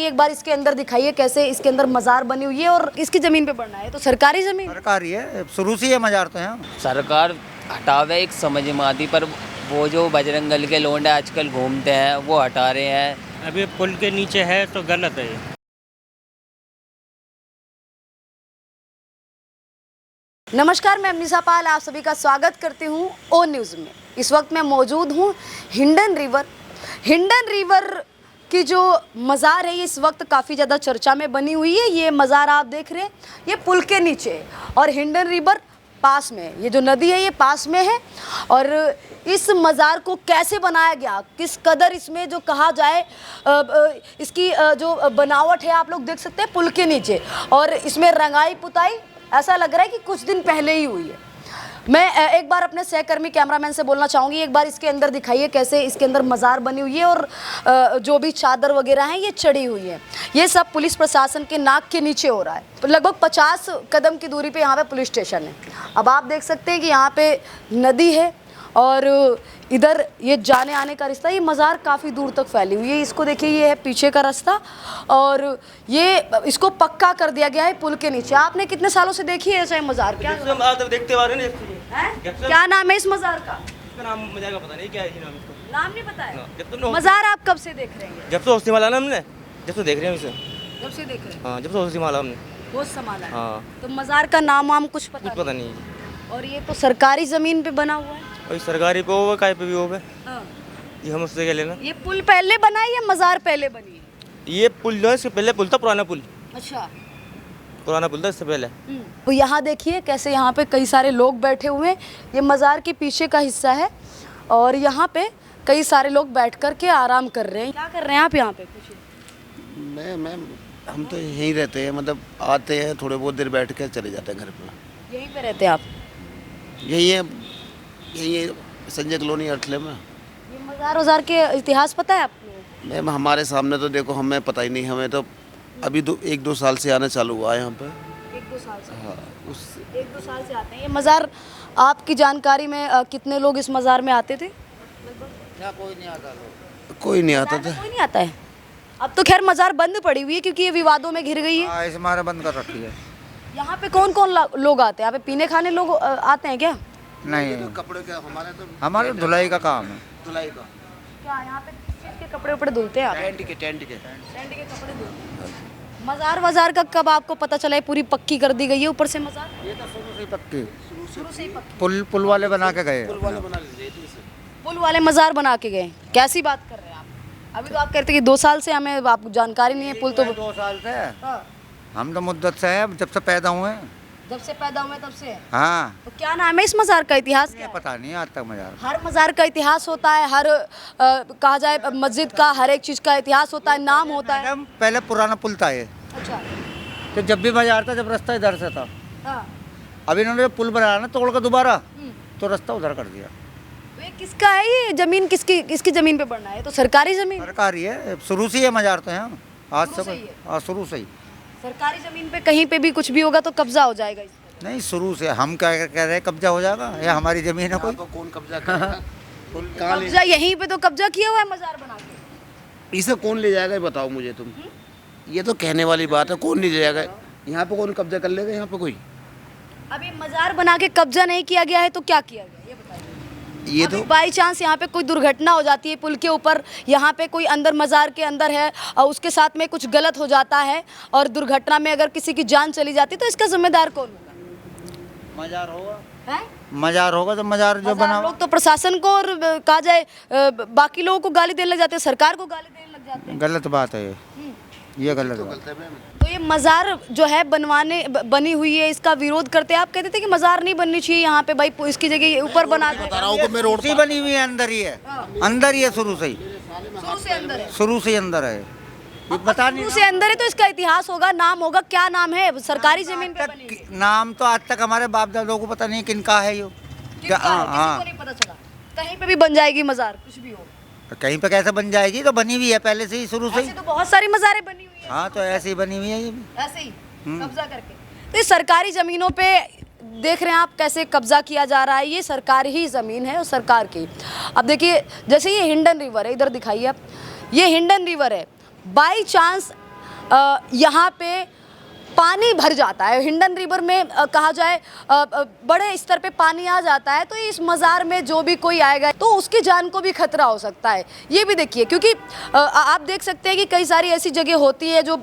एक बार इसके अंदर दिखाइए कैसे इसके अंदर मज़ार बनी हुई है और इसकी ज़मीन पे बनना है, तो सरकारी ज़मीन सरकारी है, शुरू से ये मज़ार तो है। सरकार हटावे एक समझ में आती, पर वो जो बजरंग दल के लोंडे आजकल घूमते हैं वो हटा रहे हैं। अभी पुल के नीचे है तो गलत है ये। नमस्कार, मैं अमनीसा पाल आप सभी का स्वागत करती हूँ ओ न्यूज़ में। इस वक्त मैं मौजूद हूँ हिंडन रिवर की जो मज़ार है ये इस वक्त काफ़ी ज़्यादा चर्चा में बनी हुई है। ये मज़ार आप देख रहे हैं ये पुल के नीचे है और हिंडन रिवर पास में है। ये जो नदी है ये पास में है और इस मज़ार को कैसे बनाया गया, किस कदर इसमें जो कहा जाए इसकी जो बनावट है आप लोग देख सकते हैं पुल के नीचे, और इसमें रंगाई पुताई ऐसा लग रहा है कि कुछ दिन पहले ही हुई है। मैं एक बार अपने सहकर्मी कैमरामैन से बोलना चाहूँगी, एक बार इसके अंदर दिखाइए कैसे इसके अंदर मज़ार बनी हुई है और जो भी चादर वगैरह हैं ये चढ़ी हुई है। ये सब पुलिस प्रशासन के नाक के नीचे हो रहा है। लगभग 50 कदम की दूरी पे यहाँ पे पुलिस स्टेशन है। अब आप देख सकते हैं कि यहाँ पे नदी है और इधर ये जाने आने का रास्ता, ये मज़ार काफ़ी दूर तक फैली हुई है। इसको देखिए, ये है पीछे का रास्ता और ये इसको पक्का कर दिया गया है पुल के नीचे। आपने कितने सालों से देखी है ऐसा मज़ार? क्या देखते आ रहे है? क्या नाम है इस मज़ार का? नाम मज़ार का पता नहीं, क्या है नाम इसका? नाम नहीं पता है। मज़ार आप कब से देख रहे हैं? जब से होश संभाला ना हमने, जब से देख रहे हैं इसे। जब से देख रहे हैं? हाँ, जब से होश संभाला हमने। होश संभाला है। हाँ। तो मज़ार का नाम वाम कुछ पता नहीं। और ये तो सरकारी ज़मीन पे बना हुआ है। और सरकारी पे हो काय पे भी हो, हाँ। ये हम उससे क्या लेना। ये पुल पहले बना है या मज़ार पहले बनी है? ये पुल जो है इससे पहले पुल था, पुराना पुल। अच्छा, पुराना पुल था इससे पहले। तो यहाँ देखिए कैसे यहाँ पे कई सारे लोग बैठे हुए हैं। ये मज़ार के पीछे का हिस्सा है और यहाँ पे कई सारे लोग बैठ कर के आराम कर रहे हैं। क्या कर रहे हैं आप यहाँ पे? मैं हम तो यहीं रहते हैं, मतलब आते हैं थोड़े बहुत देर बैठ के चले जाते हैं घर पे। यहीं पे रहते हैं आप? यही है संजय कॉलोनी अठले में। ये मज़ार वज़ार के इतिहास पता है आपको? मैम हमारे सामने तो देखो हमें पता ही नहीं, हमें तो अभी 1-2 साल से आना चालू हुआ है यहाँ पे। 1-2 साल से? हाँ, उस 1-2 साल से आते हैं। ये मज़ार आपकी जानकारी में कितने लोग इस मज़ार में आते थे? कोई नहीं आता था। कोई नहीं आता है। अब तो खैर मज़ार बंद पड़ी हुई है क्योंकि ये विवादों में घिर गई है। इस मारे बंद कर रखी है। यहाँ पे कौन कौन लोग आते हैं? यहाँ पे पीने खाने लोग आते हैं क्या? नहीं, तो कपड़े का हमारे धुलाई का काम है। धुलाई का क्या यहाँ पे किस चीज़ के कपड़े उपड़े धुलते हैं आप? टेंट के टेंट के कपड़े धुलते हैं। मज़ार वज़ार का कब आपको पता चला है पूरी पक्की कर दी गई है ऊपर से मज़ार? ये तो शुरू से ही पक्की, शुरू से ही पक्की। पुल वाले बना के गए। पुल वाले मज़ार बना के गए? कैसी बात कर रहे हैं आप? अभी तो आप कहते हैं कि 2 साल से हमें आपको जानकारी नहीं है। पुल तो 2 साल से हाँ। हम तो मुद्दत से है, जब से पैदा हुए हैं। जब से पैदा हुए तब से? हाँ। तो क्या नाम है इस मज़ार का? इतिहास क्या ये है? पता नहीं आज तक मज़ार। हर मज़ार का इतिहास होता है, हर कहा जाए मस्जिद का हर एक चीज़ का इतिहास होता है, नाम होता है। मैडम पहले पुराना पुल था ये, अच्छा। तो जब भी मज़ार था जब रास्ता इधर से था। हाँ। अभी इन्होंने जो पुल बनाया ना तोड़ कर दोबारा, तो रास्ता उधर कर दिया। तो ये किसका है? ये ज़मीन किसकी ज़मीन पे बनना है? तो सरकारी ज़मीन? सरकारी है, शुरू से ये मज़ार तो है। आज शुरू से से ही है? हाँ, शुरू से ही। सरकारी ज़मीन पे कहीं पे भी कुछ भी होगा तो कब्जा हो जाएगा इसका? नहीं, शुरू से हम क्या कह रहे हैं, कब्जा हो जाएगा। ये हमारी ज़मीन है कोई। कौन कब्जा करेगा? कब्जा यहीं पे तो कब्जा किया हुआ है मज़ार बना के। इसे कौन ले जाएगा ये बताओ मुझे तुम। ये तो कहने वाली बात है, कौन नहीं ले जाएगा? यहाँ पे कौन कब्जा कर लेगा? यहाँ पे कोई अभी मज़ार बना के कब्जा नहीं किया गया है तो क्या किया गया ये बताइए। ये तो बाई चांस यहाँ पे कोई दुर्घटना हो जाती है पुल के ऊपर, यहाँ पे कोई अंदर मज़ार के अंदर है और उसके साथ में कुछ गलत हो जाता है और दुर्घटना में अगर किसी की जान चली जाती है तो इसका जिम्मेदार कौन होगा? मज़ार होगा, है? मज़ार होगा तो मज़ार जो बना लोग तो प्रशासन को और कहा जाए बाकी लोगों को गाली देने लग जाते हैं, सरकार को गाली देने लग जाते हैं। गलत बात है ये गलत बात। तो ये मज़ार जो है बनी हुई है, इसका विरोध करते हैं। आप कहते थे कि मज़ार नहीं बननी चाहिए यहाँ पे, भाई इसकी जगह ऊपर बना दो। बता रहा हूँ कि मैं रोड सी बनी हुई है, अंदर ही है, अंदर ही है शुरू से ही। शुरू से अंदर है? शुरू से ही अंदर है। ये पता नहीं शुरू से अंदर है तो इसका इतिहास होगा, नाम होगा। क्या नाम है? सरकारी जमीन पे बनी है। नाम तो आज तक हमारे बाप दादों को पता नहीं किनका है ये। किसका है? किसी को नहीं पता चला। कहीं पे भी बन जाएगी मज़ार, कुछ भी हो। कहीं पे कैसे बन जाएगी? तो बनी हुई है पहले से ही, शुरू से ही। ऐसे तो बहुत सारी मज़ारें बनी हुई है। हाँ, तो ऐसे ही बनी हुई है ये भी, ऐसे ही कब्जा करके। तो इस सरकारी ज़मीनों पे देख रहे हैं आप कैसे कब्जा किया जा रहा है। ये सरकारी ही ज़मीन है और सरकार की। अब देखिए जैसे ये हिंडन रिवर है, इधर दिखाइए आप, ये हिंडन रिवर है। बाई चांस यहाँ पे पानी भर जाता है। हिंडन रिवर में कहा जाए बड़े स्तर पे पानी आ जाता है, तो इस मज़ार में जो भी कोई आएगा तो उसकी जान को भी खतरा हो सकता है। ये भी देखिए, क्योंकि आप देख सकते हैं कि कई सारी ऐसी जगह होती है जो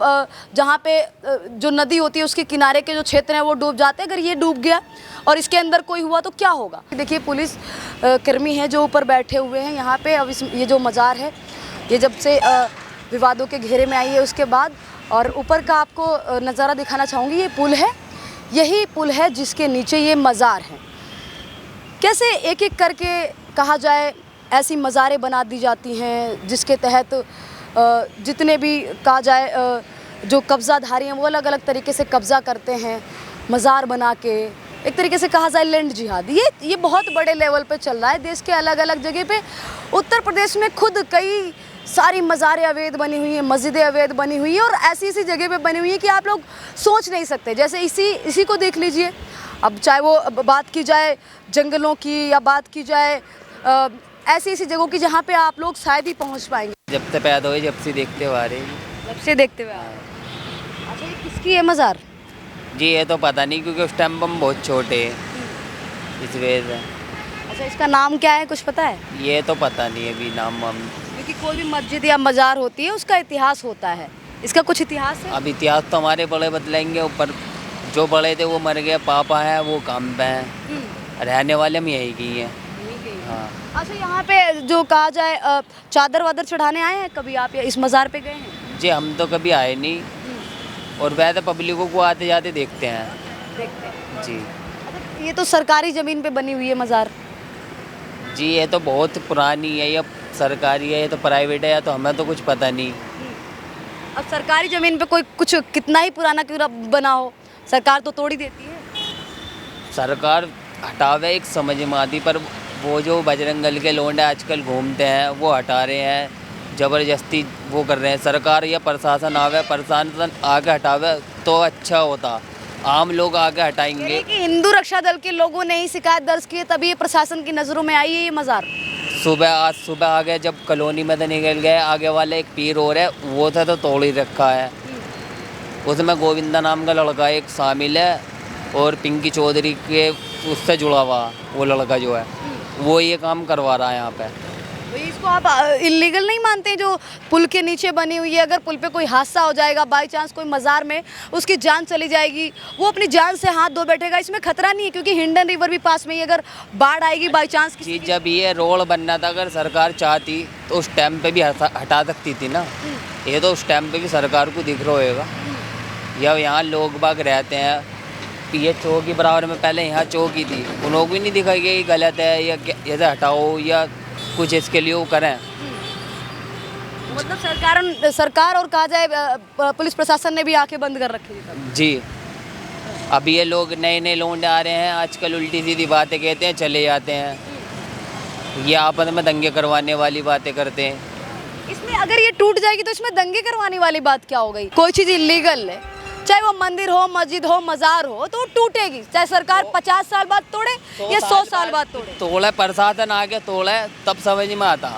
जहाँ पे जो नदी होती है उसके किनारे के जो क्षेत्र हैं वो डूब जाते हैं। अगर ये डूब गया और इसके अंदर कोई हुआ तो क्या होगा। देखिए पुलिस कर्मी हैं जो ऊपर बैठे हुए हैं यहाँ पे। अब ये जो मज़ार है ये जब से विवादों के घेरे में आई है उसके बाद, और ऊपर का आपको नज़ारा दिखाना चाहूँगी। ये पुल है, यही पुल है जिसके नीचे ये मज़ार हैं। कैसे एक एक करके कहा जाए ऐसी मज़ारें बना दी जाती हैं जिसके तहत जितने भी कहा जाए जो कब्ज़ाधारी हैं वो अलग अलग तरीके से कब्ज़ा करते हैं मज़ार बना के। एक तरीके से कहा जाए लैंड जिहाद, ये बहुत बड़े लेवल पे चल रहा है देश के अलग अलग जगह पे। उत्तर प्रदेश में खुद कई सारी मज़ारें अवैध बनी हुई हैं, मस्जिदें अवैध बनी हुई हैं, और ऐसी जगह पे बनी हुई है कि आप लोग सोच नहीं सकते। जैसे इसी को देख लीजिए। अब चाहे वो बात की जाए जंगलों की या बात की जाए ऐसी जगहों की जहाँ पे आप लोग शायद ही पहुँच पाएंगे। जब से पैदा हुए जब से देखते हुए आ रहे हैं। जब से देखते हुए आ रहे हैं। अच्छा, ये किसकी है मज़ार? जी ये तो पता नहीं, क्योंकि उस टाइम हम बहुत छोटे हैं इस वजह से। अच्छा, इसका नाम क्या है, कुछ पता है? ये तो पता नहीं अभी नाम हम। क्योंकि कोई भी मस्जिद या मज़ार होती है उसका इतिहास होता है। इसका कुछ इतिहास है? अब इतिहास तो हमारे बड़े बदलेंगे, ऊपर जो बड़े थे वो मर गए, पापा है वो काम पे हैं, रहने वाले हम यही की हैं। हाँ। अच्छा, यहाँ पे जो कहा जाए चादर वादर चढ़ाने आए हैं कभी आप, या इस मज़ार पे गए हैं? जी हम तो कभी आए नहीं, और वैसे पब्लिकों को आते जाते देखते हैं। देखते हैं जी। अच्छा, ये तो सरकारी ज़मीन पे बनी हुई है मज़ार। जी ये तो बहुत पुरानी है, या सरकारी है या तो प्राइवेट है, या तो हमें तो कुछ पता नहीं। अब सरकारी ज़मीन पे कोई कुछ कितना ही पुराना क्यों ना बना हो, सरकार तो तोड़ ही देती है। सरकार हटावे एक समझ में आती, पर वो जो बजरंग दल के लोंडे आजकल घूमते हैं वो हटा रहे हैं, ज़बरदस्ती वो कर रहे हैं। सरकार या प्रशासन आवे, प्रशासन आगे हटावे तो अच्छा होता, आम लोग आगे हटाएंगे। कि हिंदू रक्षा दल के लोगों ने ही शिकायत दर्ज की है, तभी ये प्रशासन की नज़रों में आई है ये मज़ार। आज सुबह आ गए जब कॉलोनी में तो निकल गए, आगे वाले एक पीर हो रहे वो था तो तोड़ ही रखा है। उसमें गोविंदा नाम का लड़का एक शामिल है, और पिंकी चौधरी के उससे जुड़ा हुआ वो लड़का जो है वो ये काम करवा रहा है यहाँ पे। तो इसको आप इलीगल नहीं मानते हैं? जो पुल के नीचे बनी हुई है, अगर पुल पे कोई हादसा हो जाएगा, बाई चांस कोई मज़ार में उसकी जान चली जाएगी, वो अपनी जान से हाथ धो बैठेगा, इसमें खतरा नहीं है? क्योंकि हिंडन रिवर भी पास में ही, अगर बाढ़ आएगी बाई चांस जी जब ये रोड बनना था, अगर सरकार चाहती तो उस टाइम पे भी हटा सकती थी ना। ये तो उस टाइम पे भी सरकार को दिख रहा होगा। या यहाँ लोग बाग रहते हैं, ये चौकी बराबर में पहले यहाँ चौकी थी, उन लोग भी नहीं दिखाई कि गलत है या ऐसे हटाओ या कुछ इसके लिए वो करें। मतलब सरकार और कहा जाए पुलिस प्रशासन ने भी आंखें बंद कर रखी है। जी अब ये लोग नए लौंडे आ रहे हैं आजकल, उल्टी सीधी बातें कहते हैं चले जाते हैं, ये आपस में दंगे करवाने वाली बातें करते हैं। इसमें अगर ये टूट जाएगी तो इसमें दंगे करवाने वाली बात क्या हो गई? कोई चीज़ इलीगल है, चाहे वो मंदिर हो, मस्जिद हो, मज़ार हो, तो वो टूटेगी, चाहे सरकार 50 साल बाद तोड़े या 100 साल बाद तोड़े प्रशासन आगे तोड़े तब समझ में आता।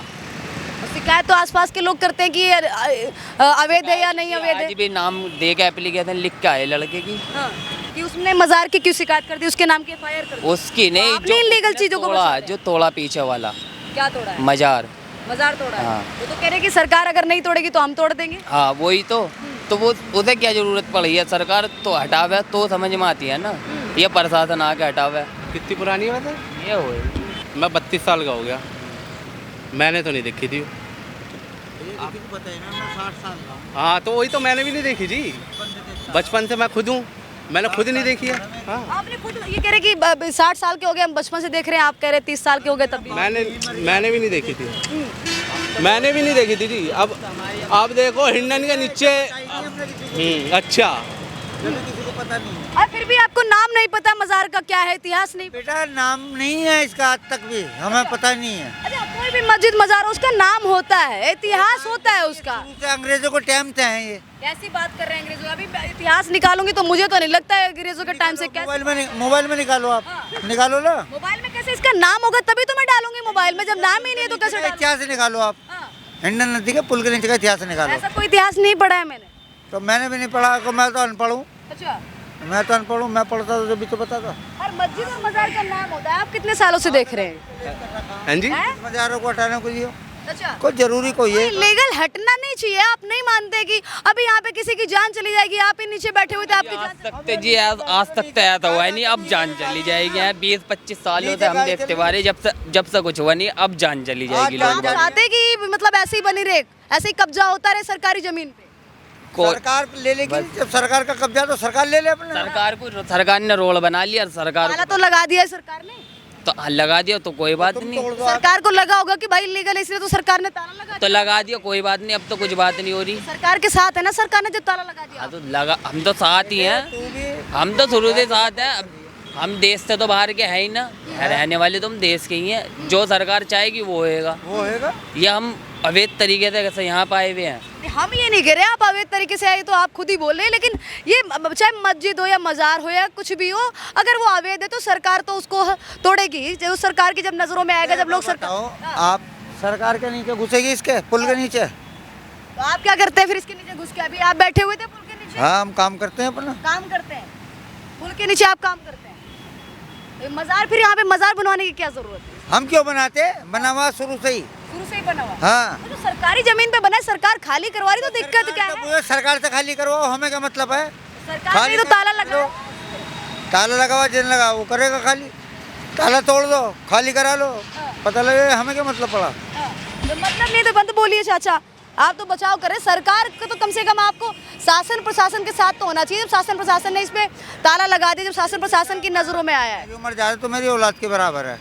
शिकायत तो आसपास के लोग करते हैं कि ये अवैध है या नहीं अवैध है। आज भी नाम दे के एप्लीकेशन लिख के आए लड़के की। हाँ, कि उसने मज़ार की क्यों शिकायत कर दी, उसके नाम की FIR कर दी। उसकी नहीं, अपनी इलीगल चीज़ों को तोड़ा, जो तोड़ा पीछे वाला। क्या तोड़ा है? मज़ार तोड़ा है। हाँ। वो तो कह रहे कि सरकार अगर नहीं तोड़ेगी तो हम तोड़ देंगे। हाँ वही तो वो उसे क्या ज़रूरत पड़ी है, सरकार तो हटावे तो समझ में आती है ना, ये प्रशासन आके हटावे। कितनी पुरानी बात है? ये हो मैं 32 साल का हो गया, मैंने तो नहीं देखी थी। आपको पता है ना, मैं 60 साल का। हाँ तो वही तो, मैंने भी नहीं देखी जी, बचपन से मैं खुद हूँ, मैंने खुद नहीं देखी है। हाँ आपने खुद ये कह रहे कि 60 साल के हो गए, हम बचपन से देख रहे हैं, आप कह रहे 30 साल के हो गए तब भी। मैंने भी नहीं देखी थी, मैंने भी नहीं देखी थी जी। अब देखो हिंडन के नीचे। अच्छा, किसी को पता नहीं है। और फिर भी आपको नाम नहीं पता मज़ार का, क्या है इतिहास नहीं? बेटा नाम नहीं है इसका आज तक भी, हमें पता नहीं है। अच्छा, कोई भी मस्जिद मज़ार हो, उसका नाम होता है, इतिहास होता है उसका। शुरू से अंग्रेजों को टाइम से हैं ये। कैसी बात कर रहे हैं अंग्रेजों? अभी इतिहास निकालूंगी तो मुझे तो नहीं लगता है अंग्रेजों के टाइम से। मोबाइल में निकालो आप, निकालो ना। मोबाइल में कैसे इसका नाम होगा, तभी तो मैं डालूंगी मोबाइल में, जब नाम ही नहीं है तो कैसे डालूं? इतिहास निकालो आप, हिंडन नदी के पुल के नीचे का इतिहास निकालो। ऐसा कोई इतिहास नहीं पढ़ा है मैंने। तो मैंने भी नहीं पढ़ा, तो मैं तो अनपढ़ हूँ। अच्छा, मैं तो अनपढ़ हूँ, मैं पढ़ता तो जब भी तो बताता। और मस्जिद और मजार का नाम होता है, आप कितने सालों से देख रहे हैं? हाँ जी, हैं? मजारों को हटाने को लिए अच्छा, कोई जरूरी कोई है? लीगल हटना नहीं चाहिए। आप नहीं मानते कि अभी यहाँ पे किसी की जान चली जाएगी, आप ही नीचे बैठे हुए थे, आपकी आज जान तक तो जी आज तक तो ऐसा हुआ ही नहीं, अब जान चली जाएगी। 20-25 सालों से हम देखते बारे, जब से कुछ हुआ नहीं, अब जान चली जाएगी। आज लोग आप चाहते कि मतलब ऐसे ही बनी रहे, ऐसे ही कब्जा होता रहे सरकारी जमीन पे? सरकार ले लेगी, जब सरकार का कब्जा तो सरकार ले ले अपने। सरकार ने रोल बना लिया, सरकार ताला तो लगा दिया है सरकार ने। तो लगा दिया तो कोई बात नहीं, तोड़ दो। सरकार को लगा होगा कि भाई लीगल, इसलिए तो सरकार ने ताला लगा तो लगा दिया कोई बात नहीं, अब तो कुछ बात नहीं हो रही। दिया। सरकार के साथ है ना सरकार ने जब ताला लगा दिया। हाँ तो लगा, हम तो साथ ही हैं, हम तो शुरू से साथ हैं। अब हम देश से तो बाहर के हैं ही ना, रहने वाले तो हम देश के ही हैं। जो सरकार चाहेगी वो होएगा। वो होएगा। ये हम अवैध तरीके से कैसे यहाँ पे आए हुए हैं। हम ये नहीं कह रहे आप अवैध तरीके से आए, तो आप खुद ही बोल रहे हैं, लेकिन ये चाहे मस्जिद हो या मजार हो या कुछ भी हो, अगर वो अवैध है तो सरकार तो उसको तोड़ेगी। जो सरकार की जब नजरों में आएगा, जब लोग सरकार, आप सरकार के नीचे घुसेगी, इसके पुल के नीचे। तो आप क्या करते हैं फिर इसके नीचे घुस के? अभी आप बैठे हुए थे पुल के नीचे, हाँ, हम काम करते हैं अपना। काम करते हैं पुल के नीचे, आप काम करते हैं। तो मजार, फिर यहाँ पे मजार बनवाने की क्या जरूरत है? हम क्यों बनाते, बना हुआ शुरू से ही। शुरू से ही बना हुआ। हाँ, तो सरकारी जमीन पे बना है, सरकार खाली करवा रही, तो दिक्कत क्या है? सरकार से खाली करवाओ, हमें क्या मतलब है? सरकार ने तो ताला लगा, ताला लगा हुआ, जिन लगा वो करेगा खाली। ताला तोड़ दो, खाली करा लो, पता लगे हमें क्या मतलब पड़ा। तो मतलब नहीं तो बंद बोलिए चाचा, आप तो बचाव करें। सरकार का तो कम से कम आपको शासन प्रशासन के साथ तो होना चाहिए। जब शासन प्रशासन ने इस पे ताला लगा दिया, जब शासन प्रशासन की नजरों में आया है। मेरी उम्र ज़्यादा तो मेरी औलाद के बराबर है।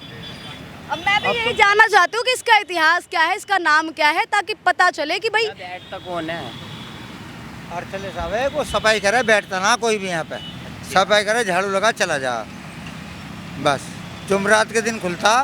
अब मैं भी यही जानना चाहती हूँ कि इसका इतिहास क्या है, इसका नाम क्या है, ताकि पता चले कि भाई बैठता कौन है? अर्चले साहब है, वो सफाई करे, बैठता ना कोई भी यहाँ पे, सफाई करे, झाड़ू लगा, चला जा, बस। जुमरात के दिन खुलता,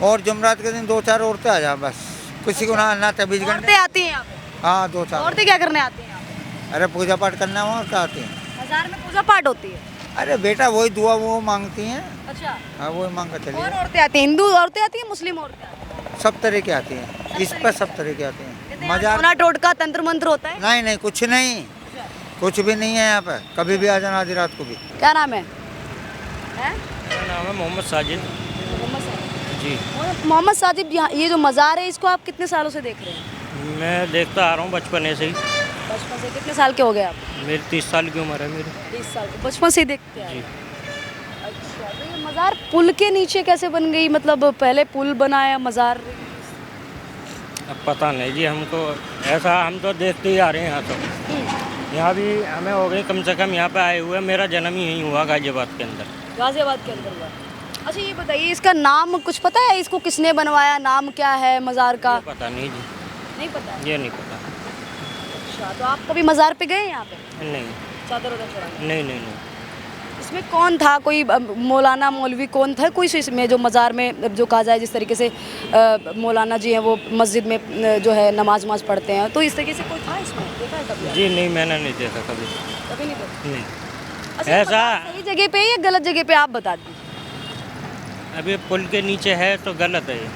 और जुमरात के दिन 2-4 औरतें आ जा, बस। किसी को ना 23 घंटे। औरतें आती हैं यहाँ पे? हाँ, 2-4। औरतें क्या करने आती हैं यहाँ पे? अरे पूजा पाठ करना वहाँ क्या आती हैं? बाजार में पूजा पाठ होती है? अरे बेटा, वही दुआ वो मांगती हैं। अच्छा, हाँ, वही मांग कर और चलिए। औरतें आती हैं? हिंदू औरतें आती हैं, मुस्लिम औरतें आती हैं? सब तरह की आती हैं, इस पर सब तरह की आती हैं। मजा सोना टोटका तंत्र मंत्र होता है? नहीं, कुछ नहीं, कुछ भी नहीं है यहाँ पे। कभी भी आ जाना, आधी रात को भी। क्या नाम है? मेरा नाम है मोहम्मद साजिद जी। मोहम्मद साजिद, यहाँ ये जो मज़ार है, इसको आप कितने सालों से देख रहे हैं? मैं देखता आ रहा हूँ बचपन से ही। बचपन से? कितने साल के हो गए आप? मेरी 30 साल की उम्र है मेरी। 30 साल के, बचपन से ही देखते हैं? जी। अच्छा, तो ये मज़ार पुल के नीचे कैसे बन गई? मतलब पहले पुल बनाया मज़ार? अब पता नहीं जी हमको, ऐसा हम तो देखते ही आ रहे हैं यहाँ तो। यहाँ भी हमें हो गई कम से कम, यहाँ पे आए हुए मेरा जन्म ही यहीं हुआ, गाजियाबाद के अंदर। गाजियाबाद के अंदर हुआ। अच्छा, ये बताइए, इसका नाम कुछ पता है? इसको किसने बनवाया? नाम क्या है मज़ार का? पता नहीं जी, नहीं पता है? ये नहीं पता। अच्छा, तो आप कभी मज़ार पे गए यहाँ पे? नहीं चादर उधर चढ़ाने? नहीं। इसमें कौन था? कोई मौलाना मौलवी कौन था? कोई इसमें जो मज़ार में जो कहा जाए, जिस तरीके से मौलाना जी हैं वो मस्जिद में जो है नमाज पढ़ते हैं, तो इस तरीके से कोई था इसमें? देखा है कभी? जी नहीं, मैंने नहीं देखा कभी। कभी नहीं देखा? नहीं। अच्छा, ये ऐसा मज़ार सही जगह पे है या गलत जगह पे, आप बता दीजिए। अभी पुल के नीचे है तो गलत है ये,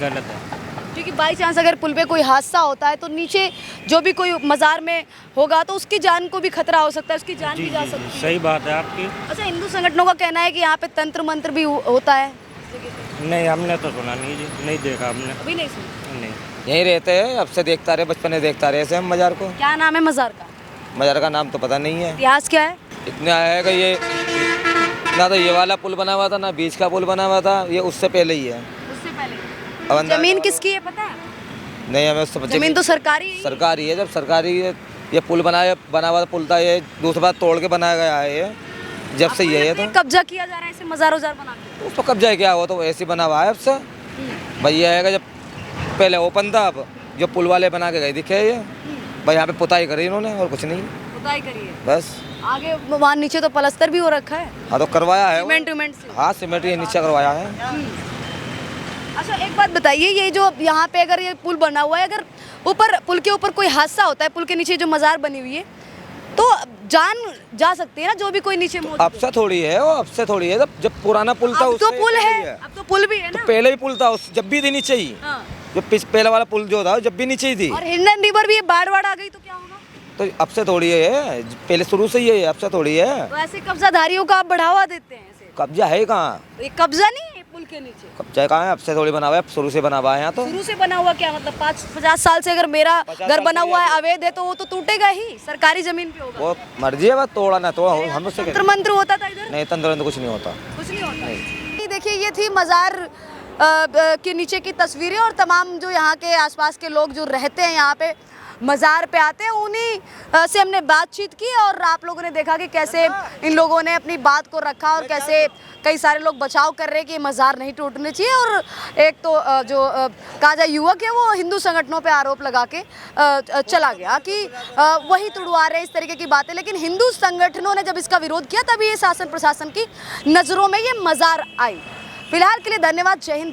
गलत है। क्योंकि बाई चांस अगर पुल पे कोई हादसा होता है तो नीचे जो भी कोई मज़ार में होगा तो उसकी जान को भी खतरा हो सकता है, उसकी जान भी जा सकती है। सही बात है आपकी। अच्छा, हिंदू संगठनों का कहना है कि यहाँ पे तंत्र मंत्र भी होता है। नहीं, हमने तो सुना नहीं जी, नहीं देखा हमने। अभी नहीं सुना? नहीं। यहीं रहते हैं, अब से देखता रहे, बचपन से देखता रहे ऐसे हम मज़ार को। क्या नाम है मज़ार का? मज़ार का नाम तो पता नहीं है। इतिहास क्या है? इतना है कि ये ना तो ये वाला पुल बना हुआ था, ना बीच का पुल बना हुआ था, ये उससे पहले ही है। उससे पहले? अब अंदर जमीन किसकी है पता है? नहीं, हमें उससे जमीन तो सरकारी है। सरकारी है। जब सरकारी ये पुल बना हुआ पुल था, ये दूसरी बार तोड़ के बनाया गया है ये, जब से ये है। तो कब्जा किया जा रहा है इसे, मज़ार वज़ार बना के? उसको कब्जा क्या हुआ, तो ऐसे बना हुआ है अब से। भाई ये है कि जब पहले ओपन था, अब जो पुल वाले बना के गए दिखे ये, भाई यहाँ पे पुताई करी इन्होंने और कुछ नहीं, खुदाई करी है बस। आगे वहाँ नीचे तो प्लास्टर भी हो रखा है, हाँ तो करवाया है वो। सीमेंट से। हाँ, सीमेंट ये नीचे करवाया है। अच्छा, एक बात बताइए, ये जो यहाँ पे अगर ये पुल बना हुआ है, अगर ऊपर पुल के ऊपर कोई हादसा होता है, पुल के नीचे जो मज़ार बनी हुई है, तो जान जा सकती है ना जो भी कोई नीचे मौजूद अब से थोड़ी है वो, अब से थोड़ी है। जब पुराना पुल था अब तो उससे पुल पहले है, ही अब तो पुल भी है तो ना। पहले ही पुल था, उस जब भी थी नीचे ही। हाँ। जो पहले वाला पुल जो था जब भी नीचे ही थी। और हिंडन रिवर भी, बाढ़ आ गई तो क्या होगा? तो अब से थोड़ी है, पहले शुरू से ही है, अब से थोड़ी है। तो ऐसे कब्जाधारियों का आप बढ़ावा देते हैं ऐसे? कब्जा है कहाँ? ये कब्जा नहीं है पुल के नीचे? कब्जा कहाँ है? अब से थोड़ी बना हुआ है, शुरू से बना हुआ है यहाँ तो। शुरू से बना हुआ क्या मतलब 50 साल से अगर मेरा 50 घर साल बना से हुआ है ये- अवैध है तो वो तो टूटेगा ही, सरकारी जमीन पे होगा। वो मर्जी है, बस तोड़ा ना तोड़ा, हम उससे तंत्र मंत्र होता था इधर? नहीं, तंत्र कुछ नहीं होता। कुछ नहीं होता। ये देखिए, ये थी मज़ार के नीचे की तस्वीरें और तमाम जो यहाँ के आसपास के लोग जो रहते हैं यहाँ पे मज़ार पे आते हैं, उन्हीं से हमने बातचीत की और आप लोगों ने देखा कि कैसे इन लोगों ने अपनी बात को रखा और कैसे कई सारे लोग बचाव कर रहे हैं कि ये मज़ार नहीं टूटने चाहिए। और एक तो जो काजा युवक है वो हिंदू संगठनों पे आरोप लगा के चला गया कि वही तुड़वा रहे इस तरीके की बातें। लेकिन हिंदू संगठनों ने जब इसका विरोध किया तभी ये शासन प्रशासन की नज़रों में ये मज़ार आई। फिलहाल के लिए धन्यवाद। जय हिंद।